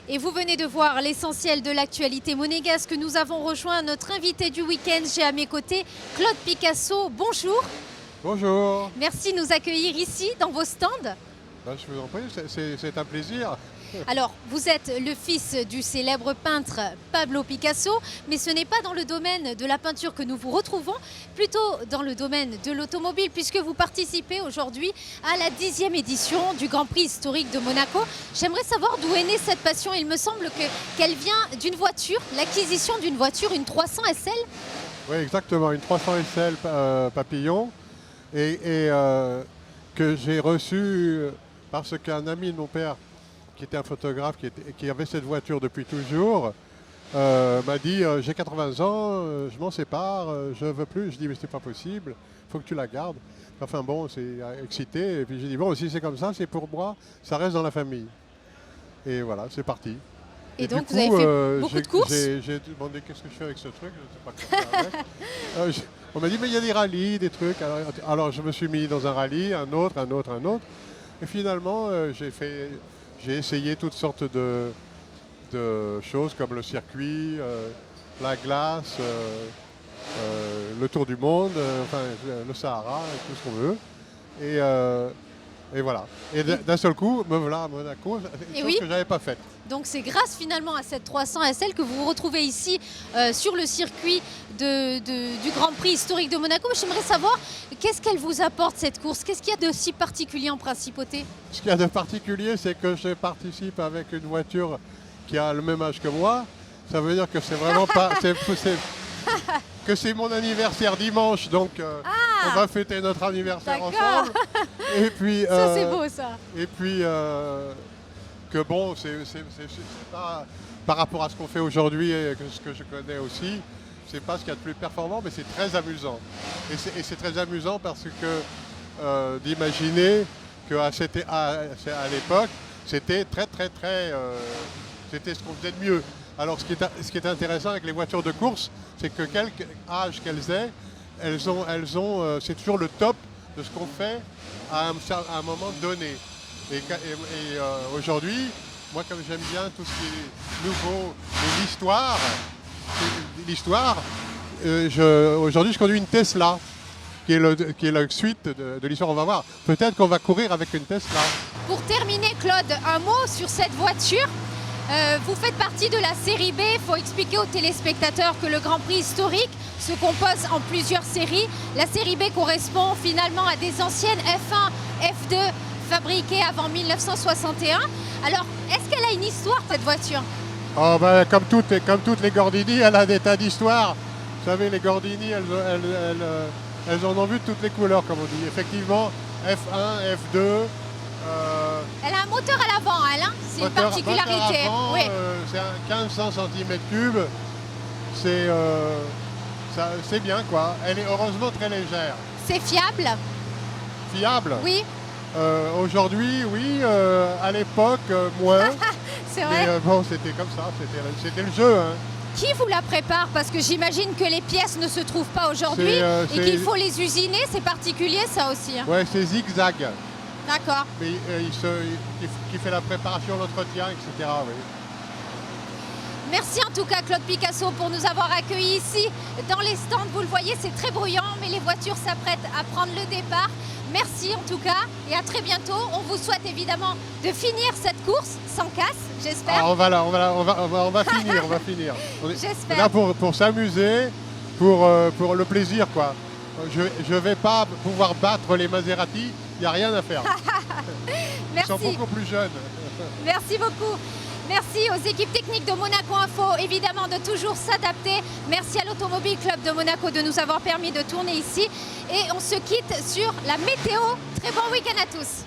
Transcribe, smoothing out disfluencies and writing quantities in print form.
Et vous venez de voir l'essentiel de l'actualité monégasque. Nous avons rejoint notre invité du week-end. J'ai à mes côtés Claude Picasso. Bonjour. Bonjour. Merci de nous accueillir ici dans vos stands. Ben, je vous en prie, c'est un plaisir. Alors, vous êtes le fils du célèbre peintre Pablo Picasso, mais ce n'est pas dans le domaine de la peinture que nous vous retrouvons, plutôt dans le domaine de l'automobile, puisque vous participez aujourd'hui à la 10e édition du Grand Prix historique de Monaco. J'aimerais savoir d'où est née cette passion. Il me semble qu'elle vient d'une voiture, l'acquisition d'une voiture, une 300 SL. Oui, exactement, une 300 SL Papillon, que j'ai reçue parce qu'un ami de mon père, qui était un photographe, qui avait cette voiture depuis toujours, m'a dit j'ai 80 ans, je m'en sépare, je veux plus. Je dis mais c'est pas possible, il faut que tu la gardes. Enfin bon, c'est excité. Et puis j'ai dit bon, si c'est comme ça, c'est pour moi, ça reste dans la famille. Et voilà, c'est parti. Et donc du vous coup, avez fait beaucoup de courses. J'ai demandé qu'est-ce que je fais avec ce truc, je ne sais pas quoi faire avec. On m'a dit mais il y a des rallyes, des trucs. Alors je me suis mis dans un rallye, un autre. Et finalement, j'ai essayé toutes sortes de choses comme le circuit, la glace, le tour du monde, enfin le Sahara, tout ce qu'on veut. Et voilà. Et d'un seul coup, me voilà à Monaco, une chose que je n'avais pas faite. Donc c'est grâce finalement à cette 300 SL que vous vous retrouvez ici sur le circuit du Grand Prix historique de Monaco. J'aimerais savoir qu'est-ce qu'elle vous apporte cette course. Qu'est-ce qu'il y a de si particulier en principauté? Ce qu'il y a de particulier, c'est que je participe avec une voiture qui a le même âge que moi. Ça veut dire que c'est vraiment pas... que c'est mon anniversaire dimanche, donc on va fêter notre anniversaire ensemble. Et puis, ça c'est beau ça. Et puis que bon, c'est pas par rapport à ce qu'on fait aujourd'hui et ce que je connais aussi, c'est pas ce qu'il y a de plus performant, mais c'est très amusant. Et c'est très amusant parce que d'imaginer qu'à l'époque, c'était très c'était ce qu'on faisait de mieux. Alors ce qui est intéressant avec les voitures de course, c'est que quelque âge qu'elles aient, c'est toujours le top de ce qu'on fait à un moment donné. Et aujourd'hui, moi comme j'aime bien tout ce qui est nouveau et l'histoire, aujourd'hui je conduis une Tesla, qui est la suite de l'histoire. On va voir, peut-être qu'on va courir avec une Tesla. Pour terminer Claude, un mot sur cette voiture. Vous faites partie de la série B. Il faut expliquer aux téléspectateurs que le Grand Prix historique se compose en plusieurs séries. La série B correspond finalement à des anciennes F1, F2 fabriquées avant 1961. Alors, est-ce qu'elle a une histoire cette voiture? Oh ben, comme toutes les Gordini, elle a des tas d'histoires. Vous savez, les Gordini, elles en ont vu de toutes les couleurs, comme on dit. Effectivement, F1, F2... Elle a un moteur à l'avant, elle, hein, c'est une particularité. Avant, oui. C'est un 1500 cm3. C'est bien, quoi. Elle est heureusement très légère. C'est fiable? Fiable? Oui. Aujourd'hui, oui. À l'époque, moins. C'est vrai. Mais bon, c'était comme ça. C'était le jeu. Hein. Qui vous la prépare? Parce que j'imagine que les pièces ne se trouvent pas aujourd'hui et qu'il faut les usiner. C'est particulier, ça aussi. Hein. Ouais, c'est Zigzag. D'accord. Mais qui fait la préparation, l'entretien, etc. Oui. Merci en tout cas Claude Picasso pour nous avoir accueillis ici dans les stands. Vous le voyez, c'est très bruyant, mais les voitures s'apprêtent à prendre le départ. Merci en tout cas et à très bientôt. On vous souhaite évidemment de finir cette course sans casse, j'espère. Ah, on va finir, on va finir. J'espère. Là pour s'amuser, pour le plaisir, quoi. Je ne vais pas pouvoir battre les Maserati, il n'y a rien à faire. Ils sont beaucoup plus jeunes. Merci beaucoup. Merci aux équipes techniques de Monaco Info, évidemment, de toujours s'adapter. Merci à l'Automobile Club de Monaco de nous avoir permis de tourner ici. Et on se quitte sur la météo. Très bon week-end à tous.